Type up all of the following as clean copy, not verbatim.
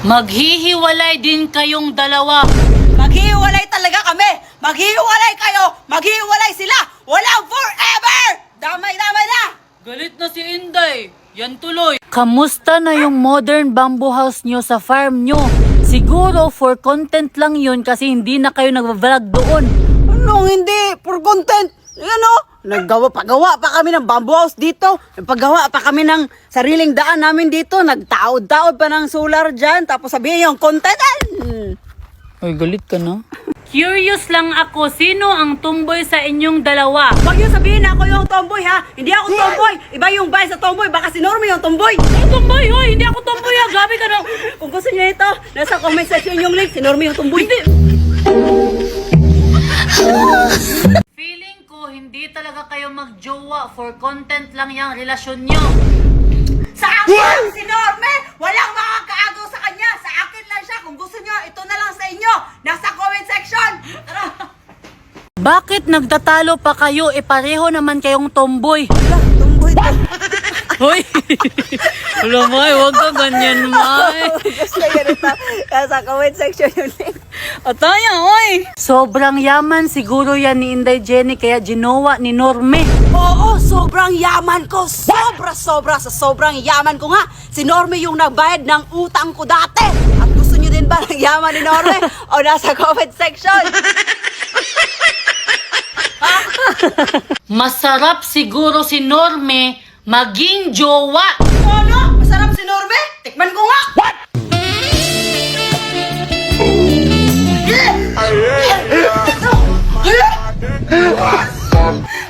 Maghihiwalay din kayong dalawa. Maghiwalay talaga kami! Maghiwalay kayo! Maghiwalay sila! Walang forever! Damay-damay na! Galit na si Inday. Yan tuloy. Kamusta na yung modern bamboo house nyo sa farm nyo? Siguro for content lang yun kasi hindi na kayo nag-vlog doon. Anong hindi? For content! Naggawa pa kami ng bamboo house dito. Nagpagawa pa kami ng sariling daan namin dito. Nagtaod-taod pa ng solar dyan. Tapos sabihin yung content. Ay, galit ka na? Curious lang ako, sino ang tomboy sa inyong dalawa? Huwag yung sabihin na ako yung tomboy ha. Hindi ako tomboy. Iba yung bay sa tomboy. Baka si Normie yung tomboy. Ay, tomboy, hoy! Hindi ako tomboy ha! Grabe ka na! Kung gusto niyo ito, nasa comment section yung link. Si Normie yung tomboy. Feeling ko, hindi talaga kayo magjowa. For content lang yung relasyon nyo. Sa akin si Normie! Walang makakaagaw sa kanya. Sa akin lang siya. Kung gusto niyo, ito na lang sa inyo. Nasa comment section. Tara! Bakit nagtatalo pa kayo? E pareho naman kayong tomboy. Tomboy to. Hoy! Wala, May. Huwag ka ganyan, May. Gusto niyo ito. Sa comment section yung link. Ataya, oy! Sobrang yaman siguro yan ni Inday Jenny kaya ginawa ni Norme. Oo, sobrang yaman ko. Sobra sa sobrang yaman ko nga. Si Normie yung nagbayad ng utang ko dati. At gusto niyo din ba ng yaman ni Normie? O nasa comment section. Masarap siguro si Norme maging jowa. Ano? Masarap si Normie? Tikman ko nga. What?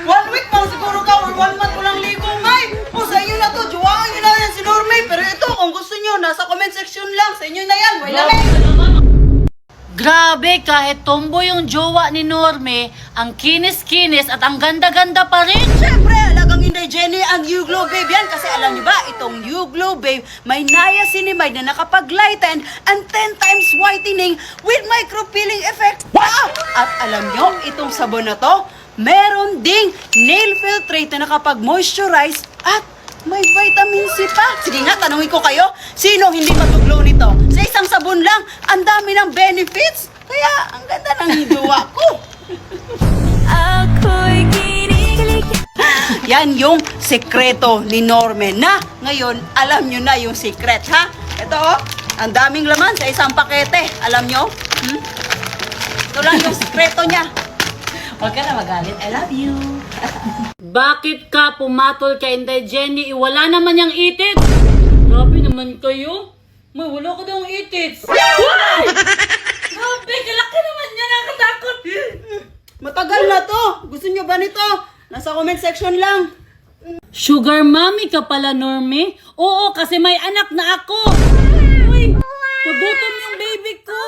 One week lang siguro ka or 1 month ko lang ligo, May. O sa inyo na to, juwaan nyo na yan si Normie. Pero ito, kung gusto nyo, nasa comment section lang. Sa inyo na yan, wait lang. Grabe, kahit tomboy yung jowa ni Norme, ang kinis-kinis at ang ganda-ganda pa rin. Siyempre, alagang Inday Jenny ang You Glow Babe yan. Kasi alam niyo ba, itong You Glow Babe, may niacinamide na nakapag-lighten and 10 times whitening with micro-peeling effect. Wow! At alam niyo, itong sabon na to, meron ding nail filtrate na nakapag-moisturize at may vitamin C pa. Sige nga, tanungin ko kayo, sino hindi matuglo nito? Sa isang sabon lang, ang dami ng benefits. Kaya, ang ganda ng jowa ko. Ako'y kinikilig. Yan yung sekreto ni Norman na ngayon alam nyo na yung secret, ha? Ito oh, ang daming laman sa isang pakete. Alam nyo? Ito lang yung sekreto niya. Huwag ka na magalit. I love you. Bakit ka pumatol kay Inday Jenny? Wala naman yung itits. Grabe naman kayo. May wala ka daw itits. Why? Grabe, kalaki naman niya. Nakatakot. Matagal na to. Gusto nyo ba nito? Nasa comment section lang. Sugar mommy ka pala, Normie? Oo, kasi may anak na ako. Uy, nagutom yung baby ko.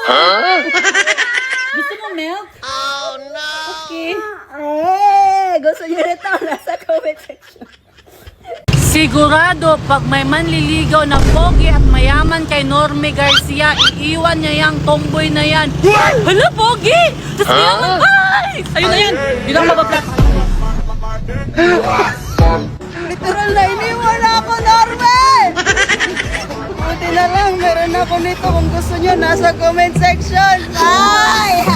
Gusto mo milk? Oh no! Okay. Gusto nyo nito? Nasa comment section. Sigurado, pag may manliligaw na pogi at mayaman kay Normie Garcia, iiwan niya yung tomboy na yan. Hala, pogi! Tapos mayaman, ay! Ayun na yan! Bilang mabablak. Literal na iniwan ako, Norman! Buti na lang, meron ako nito. Kung gusto nyo, nasa comment section. Ay!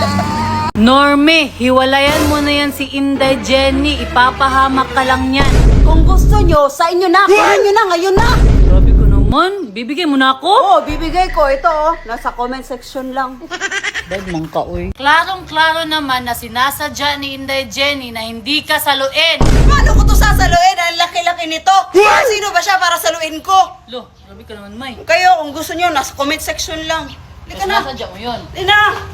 Normie, hiwalayan mo na yan si Inday Jenny. Ipapahamak ka lang yan. Kung gusto nyo, sa inyo na. Kunin nyo na, ngayon na. Grabe ko naman. Bibigay mo na ako? Oo, bibigay ko. Ito, oh. Nasa comment section lang. Bad mong ka, uy. Klarong-klaro naman na sinasadya ni Inday Jenny na hindi ka saluin. Paano ko to sasaluin? Ang laki-laki nito. Sino ba siya para saluin ko? Lo, grabe ka naman, May. Kayo, kung gusto nyo, nasa comment section lang. Halika na. Sinasadya mo yun. Ina!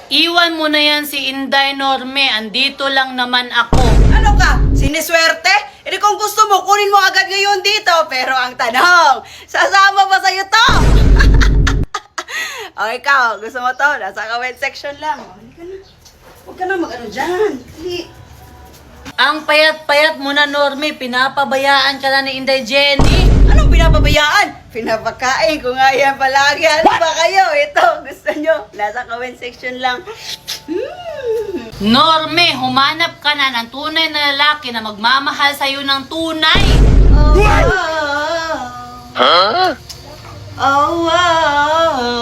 Iwan mo na yan si Inday Norme. Andito lang naman ako. Ano ka? Siniswerte? E kung gusto mo, kunin mo agad ngayon dito. Pero ang tanong, sasama ba sa'yo to? O ikaw, gusto mo to? Nasa comment section lang. O, halika na. Huwag ka na mag-ano dyan. Dali. Ang payat-payat mo na, Norme. Pinapabayaan ka na ni Inday Jenny. Anong pinapabayaan? Pinapakain ko nga yan palagi. Ano ba kayo? Ito, gusto nyo? Nasa comment section lang. Norme, humanap ka na ng tunay na lalaki na magmamahal sa'yo ng tunay. Oh, wow. Oh, wow.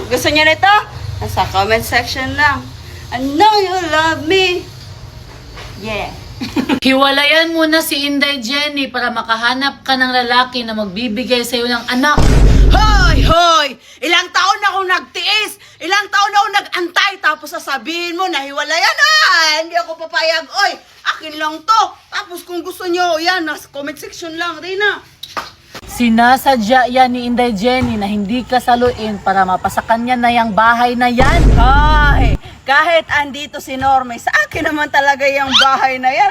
Gusto niyo nito? Nasa comment section lang. I know you love me. Yeah. Hiwalayan mo na si Inday Jenny para makahanap ka ng lalaki na magbibigay sa'yo ng anak. Hoy! Hoy! Ilang taon na akong nagtiis! Ilang taon na akong nag-antay! Tapos sasabihin mo na hiwalayan na! Hindi ako papayag! Oy! Akin lang to! Tapos kung gusto nyo, yan, nasa comment section lang, Rina. Sinasadya yan ni Inday Jenny na hindi ka saluin para mapasakan niya na yung bahay na yan. Ay, kahit andito si Norme, sa akin naman talaga yung bahay na yan.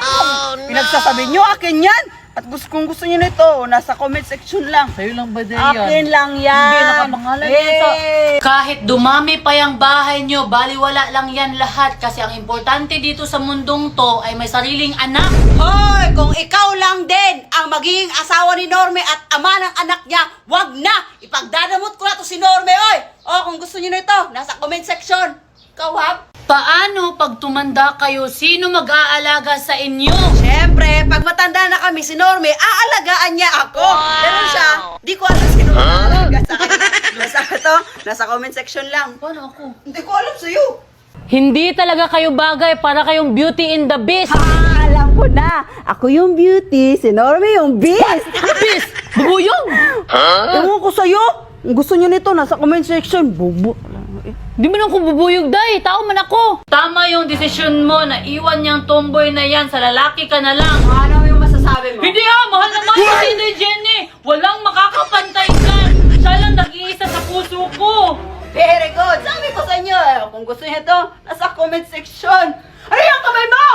Pinagsasabi nyo, akin yan. At kung gusto nyo nito, nasa comment section lang. Sa'yo lang ba din Akin lang yan. Hindi, nakapangalan yan sa... Kahit dumami pa yung bahay nyo, baliwala lang yan lahat. Kasi ang importante dito sa mundong to ay may sariling anak. Hoy, kung ikaw lang din ang magiging asawa ni Norme at ama ng anak niya, wag na! Ipagdadamot ko na to si Norme, oy! O, kung gusto nyo nito, nasa comment section. Ikaw, ha? Paano pag tumanda kayo, sino mag-aalaga sa inyo? Siyempre, pag matanda na kami si Norme, aalagaan niya ako. Pero siya, di ko alam sino mag-aalaga sa akin. Basta ito, nasa comment section lang. Paano ako? Hindi ko alam sa'yo. Hindi talaga kayo bagay para kayong Beauty and the Beast. Ha, alam ko na. Ako yung beauty, si Norme yung beast. Beast! Bubuyog! Ewan ko sa'yo. Kung gusto nyo nito, nasa comment section. Bubu. Di mo lang kung bubuyog, day. Tao man ako. Tama yung desisyon mo na iwan niyang tomboy na yan sa lalaki ka na lang. Ano yung masasabi mo? Hindi mahal naman si Inday Jenny. Walang makakapantay dyan. Siya lang nag-iisa sa puso ko. Very good. Sabi ko sa inyo, kung gusto niyo ito, nasa comment section. Ano yung kamay mo?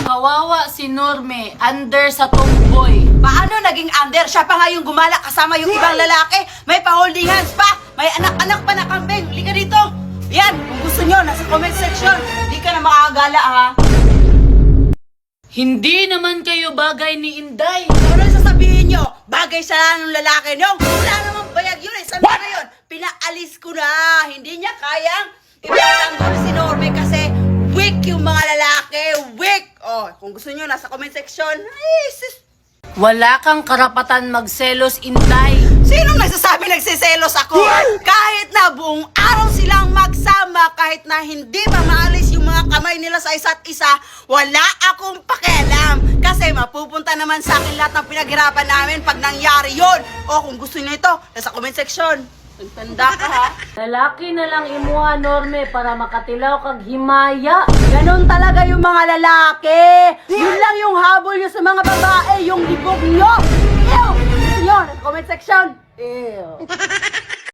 Kawawa si Norme, under sa tomboy. Paano naging under? Siya pa nga yung gumala kasama yung ibang lalaki. May pa-holding hands pa. May anak-anak pa na kambing. Halika dito. Yan, kung gusto nyo, nasa comment section. Hindi ka na makakagala, ha? Hindi naman kayo bagay ni Inday. Ano sasabihin nyo? Bagay siya ng lalaki nyo? Wala namang bayag yun eh. Sabi ko ngayon, pinaalis ko na. Hindi niya kayang ipagtanggol si Norme kasi weak yung mga lalaki. Weak! Oh, kung gusto nyo, nasa comment section. Ay, sis. Wala kang karapatan magselos, Inday. Sinong nagsasabi nagsiselos ako? Kahit na buong araw silang magsama, kahit na hindi pa maalis yung mga kamay nila sa isa't isa, wala akong pakialam. Kasi mapupunta naman sa akin lahat ng pinaghirapan namin pag nangyari yun. O kung gusto niyo ito, nasa comment section. Tanda ka, ha? Lalaki na lang imuha, Norme, para makatilaw kag himaya. Ganon talaga yung mga lalaki. Yun lang yung habol nyo sa mga babae, yung libog nyo. Ew! Gusto nyo, nasa comment section. Ew.